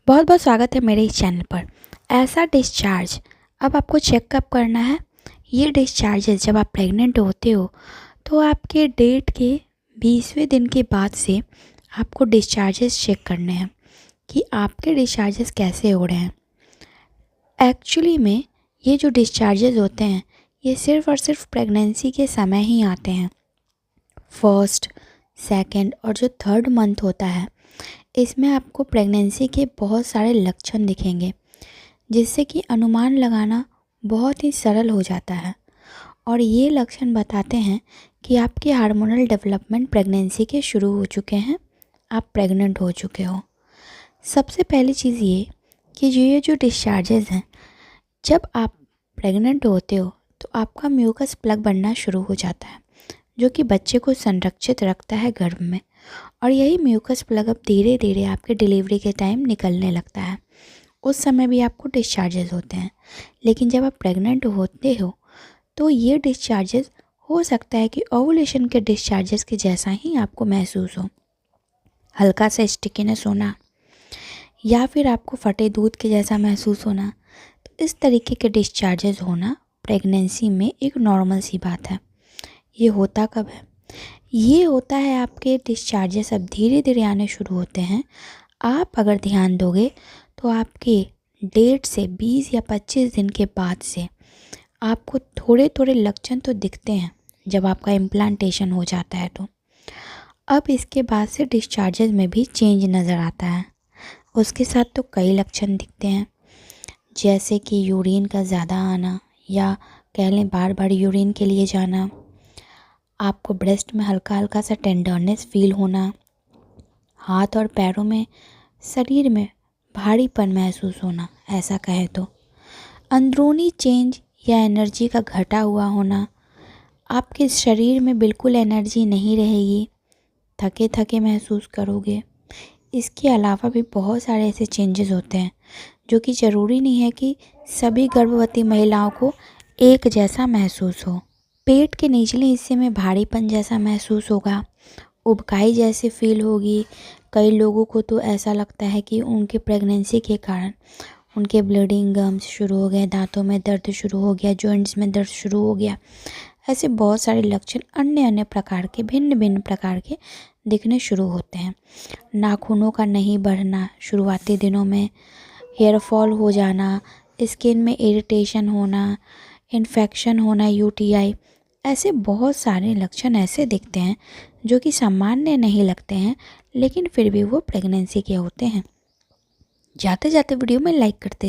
बहुत बहुत स्वागत है मेरे इस चैनल पर। ऐसा डिस्चार्ज अब आपको चेक कब करना है। ये डिस्चार्जेस जब आप प्रेग्नेंट होते हो तो आपके डेट के 20वें दिन के बाद से आपको डिस्चार्जेस चेक करने हैं कि आपके डिस्चार्जेस कैसे हो रहे हैं। एक्चुअली में ये जो डिस्चार्जेस होते हैं ये सिर्फ़ और सिर्फ प्रेगनेंसी के समय ही आते हैं। फर्स्ट, सेकंड और जो थर्ड मंथ होता है इसमें आपको प्रेगनेंसी के बहुत सारे लक्षण दिखेंगे, जिससे कि अनुमान लगाना बहुत ही सरल हो जाता है। और ये लक्षण बताते हैं कि आपके हार्मोनल डेवलपमेंट प्रेगनेंसी के शुरू हो चुके हैं, आप प्रेग्नेंट हो चुके हो। सबसे पहली चीज़ ये कि ये जो डिस्चार्जेस हैं, जब आप प्रेग्नेंट होते हो तो आपका म्यूकस प्लग बनना शुरू हो जाता है, जो कि बच्चे को संरक्षित रखता है गर्भ में। और यही म्यूकस प्लग अब धीरे धीरे आपके डिलीवरी के टाइम निकलने लगता है। उस समय भी आपको डिस्चार्जेस होते हैं, लेकिन जब आप प्रेग्नेंट होते हो तो ये डिस्चार्जेस हो सकता है कि ओवुलेशन के डिस्चार्जेस के जैसा ही आपको महसूस हो, हल्का सा स्टिकीनेस होना या फिर आपको फटे दूध के जैसा महसूस होना। तो इस तरीके के डिस्चार्जेस होना प्रेगनेंसी में एक नॉर्मल सी बात है। ये होता कब है? ये होता है आपके डिस्चार्जेस अब धीरे धीरे आने शुरू होते हैं। आप अगर ध्यान दोगे तो आपके डेट से 20 या 25 दिन के बाद से आपको थोड़े थोड़े लक्षण तो दिखते हैं जब आपका इम्प्लांटेशन हो जाता है। तो अब इसके बाद से डिस्चार्जेस में भी चेंज नज़र आता है। उसके साथ तो कई लक्षण दिखते हैं, जैसे कि यूरिन का ज़्यादा आना या कह लें बार बार यूरिन के लिए जाना, आपको ब्रेस्ट में हल्का हल्का सा टेंडरनेस फील होना, हाथ और पैरों में, शरीर में भारीपन महसूस होना, ऐसा कहे तो अंदरूनी चेंज या एनर्जी का घटा हुआ होना, आपके शरीर में बिल्कुल एनर्जी नहीं रहेगी, थके थके महसूस करोगे। इसके अलावा भी बहुत सारे ऐसे चेंजेस होते हैं जो कि ज़रूरी नहीं है कि सभी गर्भवती महिलाओं को एक जैसा महसूस हो। पेट के निचले हिस्से में भारीपन जैसा महसूस होगा, उबकाई जैसी फील होगी। कई लोगों को तो ऐसा लगता है कि उनके प्रेगनेंसी के कारण उनके ब्लीडिंग गम्स शुरू हो गए, दांतों में दर्द शुरू हो गया, जॉइंट्स में दर्द शुरू हो गया। ऐसे बहुत सारे लक्षण अन्य अन्य प्रकार के, भिन्न भिन्न प्रकार के दिखने शुरू होते हैं। नाखूनों का नहीं बढ़ना शुरुआती दिनों में, हेयर फॉल हो जाना, स्किन में इरिटेशन होना, इन्फेक्शन होना, यूटीआई, ऐसे बहुत सारे लक्षण ऐसे दिखते हैं जो कि सामान्य नहीं लगते हैं, लेकिन फिर भी वो प्रेगनेंसी के होते हैं। जाते जाते वीडियो में लाइक करते